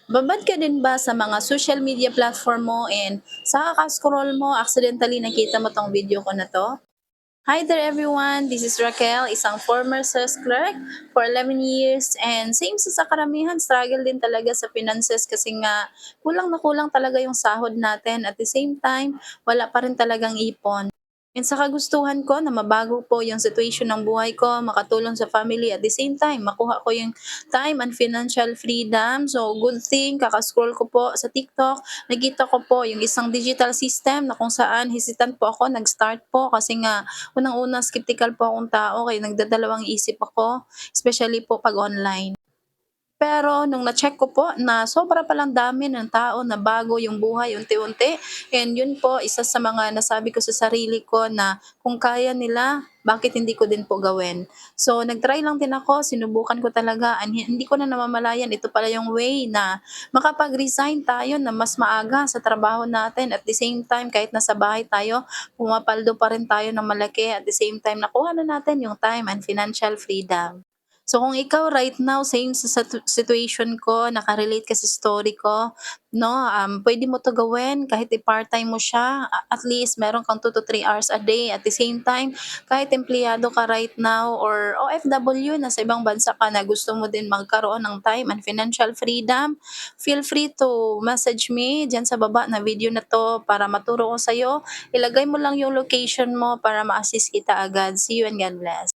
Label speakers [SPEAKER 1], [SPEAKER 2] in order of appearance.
[SPEAKER 1] Babad ka din ba sa mga social media platform mo and sa kaka-scroll mo accidentally nakita mo 'tong video ko na 'to? Hi there everyone, this is Raquel, isang former sales clerk for 11 years and same sa karamihan struggle din talaga sa finances kasi nga kulang na kulang talaga yung sahod natin at the same time wala pa rin talagang ipon. And sa kagustuhan ko na mabago po yung situation ng buhay ko, makatulong sa family at the same time makuha ko yung time and financial freedom. So good thing kaka-scroll ko po sa TikTok, nakita ko po yung isang digital system na kung saan hesitant po ako nag-start po kasi nga unang-una skeptical po akong tao kaya nagdadalawang isip ako, especially po 'pag online. Pero nung na-check ko po na sobra palang dami ng tao na bago yung buhay unti-unti and yun po isa sa mga nasabi ko sa sarili ko na kung kaya nila, bakit hindi ko din po gawin. So nag-try lang din ako, sinubukan ko talaga and hindi ko na namamalayan ito pala yung way na makapag-resign tayo na mas maaga sa trabaho natin at the same time kahit nasa bahay tayo, pumapaldo pa rin tayo ng malaki at the same time nakuha na natin yung time and financial freedom. So kung ikaw right now same sa situation ko, naka-relate ka sa story ko, 'no, puwede mo 'to gawin kahit i-part-time mo siya, at least meron kang 2 to 3 hours a day. At the same time, kahit empleyado ka right now or OFW nasa ibang bansa ka na gusto mo din magkaroon ng time and financial freedom, feel free to message me diyan sa baba na video na 'to para maturo ko sa'yo. Ilagay mo lang yung location mo para ma-assist kita agad. See you and God bless.